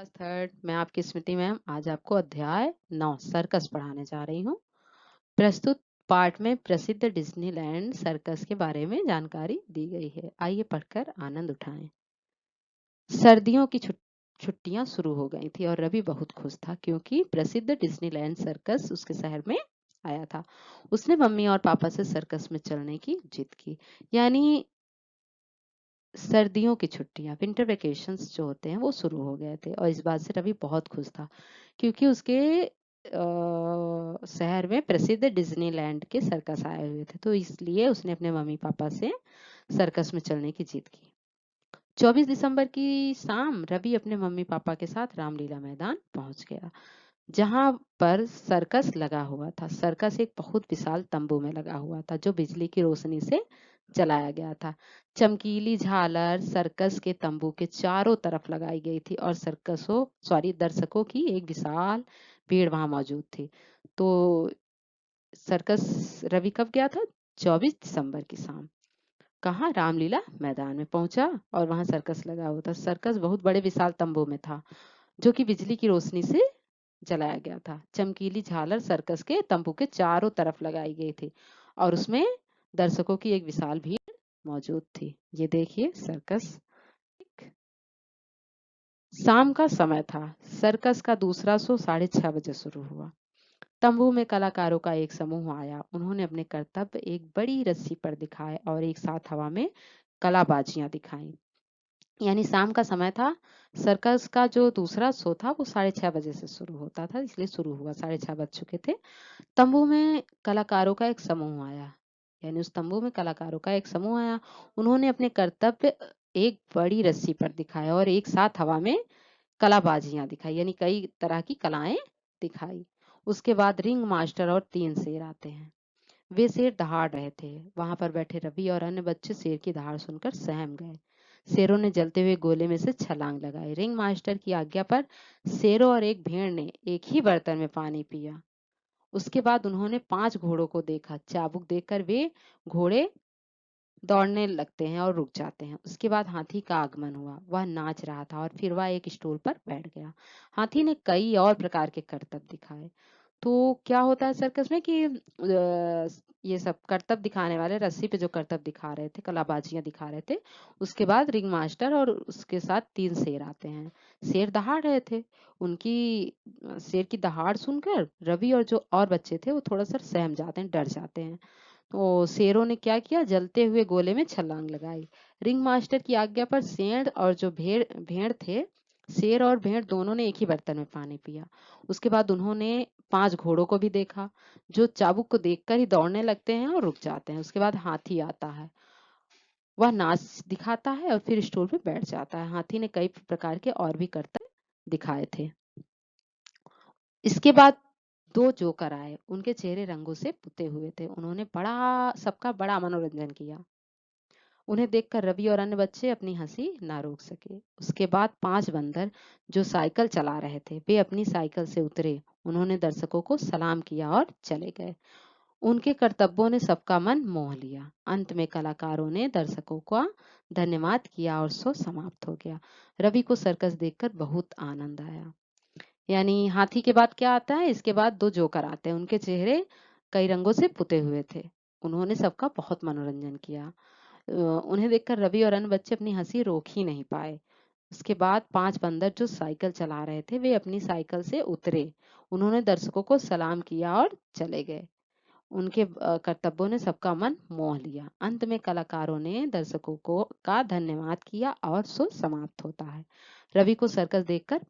Class third मैं आपकी स्मृति ma'am आज आपको अध्याय 9 सर्कस पढ़ाने जा रही हूँ। प्रस्तुत पाठ में प्रसिद्ध डिज्नीलैंड सर्कस के बारे में जानकारी दी गई है। आइए पढ़कर आनंद उठाएं। सर्दियों की छुट्टियां शुरू हो गई थी और रवि बहुत खुश था क्योंकि प्रसिद्ध डिज्नीलैंड सर्कस उसके शहर में आया था। उसने मम्मी और पापा से सर्कस में चलने की जिद की। यानी सर्दियों की छुट्टियां विंटर वेकेशंस जो होते हैं वो शुरू हो गए थे और इस बात से रवि बहुत खुश था क्योंकि उसके शहर में प्रसिद्ध डिज्नीलैंड के सर्कस आए हुए थे, तो इसलिए उसने अपने मम्मी पापा से सर्कस में चलने की जिद की। 24 दिसंबर की शाम रवि अपने मम्मी पापा के साथ रामलीला मैदान पहुंच गया जहां पर सर्कस लगा हुआ था। सर्कस एक बहुत विशाल तंबू में लगा हुआ था जो बिजली की रोशनी से चलाया गया था। चमकीली झालर सर्कस के तंबू के चारों तरफ लगाई गई थी और दर्शकों की एक विशाल भीड़ वहां मौजूद थी। तो सर्कस रवि कब गया था? 24 दिसंबर की शाम। कहाँ? रामलीला मैदान में पहुंचा और वहां सर्कस लगा हुआ था। सर्कस बहुत बड़े विशाल तंबू में था जो कि बिजली की रोशनी से जलाया गया था। चमकीली झालर सर्कस के तंबू के चारों तरफ लगाई गई थी और उसमें दर्शकों की एक विशाल भीड़ मौजूद थी। ये देखिए सर्कस। शाम का समय था। सर्कस का दूसरा शो 6:30 बजे शुरू हुआ। तंबू में कलाकारों का एक समूह आया। उन्होंने अपने करतब एक बड़ी रस्सी पर दिखाए और एक साथ हवा में कलाबाजियां दिखाई। यानी शाम का समय था। सर्कस का जो दूसरा शो था वो 6:30 बजे से शुरू होता था, इसलिए शुरू हुआ। 6:30 बज चुके थे। तंबू में कलाकारों का एक समूह आया। यानी उस तंबू में कलाकारों का एक समूह आया। उन्होंने अपने कर्तव्य एक बड़ी रस्सी पर दिखाया और एक साथ हवा में कलाबाजियां दिखाई, यानी कई तरह की कलाएं दिखाई। उसके बाद रिंग मास्टर और 3 शेर आते हैं। वे शेर दहाड़ रहे थे। वहां पर बैठे रवि और अन्य बच्चे शेर की दहाड़ सुनकर सहम गए। शेरों ने जलते हुए गोले में से छलांग लगाई। रिंग मास्टर की आज्ञा पर शेरों और एक भेड़ ने एक ही बर्तन में पानी पिया। उसके बाद उन्होंने 5 घोड़ों को देखा। चाबुक देखकर वे घोड़े दौड़ने लगते हैं और रुक जाते हैं। उसके बाद हाथी का आगमन हुआ। वह नाच रहा था और फिर वह एक स्टूल पर बैठ गया। हाथी ने कई और प्रकार के करतब दिखाए। तो क्या होता है सर्कस में कि ये सब करतब दिखाने वाले रस्सी पे जो करतब दिखा रहे थे, कलाबाजियां दिखा रहे थे, उसके बाद रिंग मास्टर और उसके साथ 3 शेर आते हैं। शेर दहाड़ रहे थे। उनकी शेर की दहाड़ सुनकर रवि और जो और बच्चे थे वो थोड़ा सा सहम जाते हैं, डर जाते हैं। तो शेरों ने क्या किया? जलते हुए गोले में छलांग लगाई। रिंग मास्टर की आज्ञा पर शेर और जो भेड़ भेड़ थे, शेर और भेड़ दोनों ने एक ही बर्तन में पानी पिया। उसके बाद उन्होंने 5 घोड़ों को भी देखा जो चाबुक को देखकर ही दौड़ने लगते हैं और रुक जाते हैं। उसके बाद हाथी आता है। वह नाच दिखाता है और फिर स्टूल पे बैठ जाता है। हाथी ने कई प्रकार के और भी करतब दिखाए थे। इसके बाद 2 जोकर आए। उनके चेहरे रंगों से पुते हुए थे। उन्होंने सबका बड़ा मनोरंजन किया। उन्हें देखकर रवि और अन्य बच्चे अपनी हंसी ना रोक सके। उसके बाद 5 बंदर जो साइकिल चला रहे थे, वे अपनी साइकिल से उतरे। उन्होंने दर्शकों को सलाम किया और चले गए। उनके करतब्यों ने सबका मन मोह लिया। अंत में कलाकारों ने दर्शकों का धन्यवाद किया और शो समाप्त हो गया। रवि को सर्कस देखकर बहुत आनंद आया। यानी हाथी के बाद क्या आता है? इसके बाद 2 जोकर आते हैं। उनके चेहरे कई रंगों से पुते हुए थे। उन्होंने सबका बहुत मनोरंजन किया। उन्हें देखकर रवि और अन्य बच्चे अपनी हंसी रोक ही नहीं पाए। उसके बाद 5 बंदर जो साइकिल चला रहे थे, वे अपनी साइकिल से उतरे। उन्होंने दर्शकों को सलाम किया और चले गए। उनके कर्तव्यों ने सबका मन मोह लिया। अंत में कलाकारों ने दर्शकों को का धन्यवाद किया और शो समाप्त होता है। रवि को सर्कस देखकर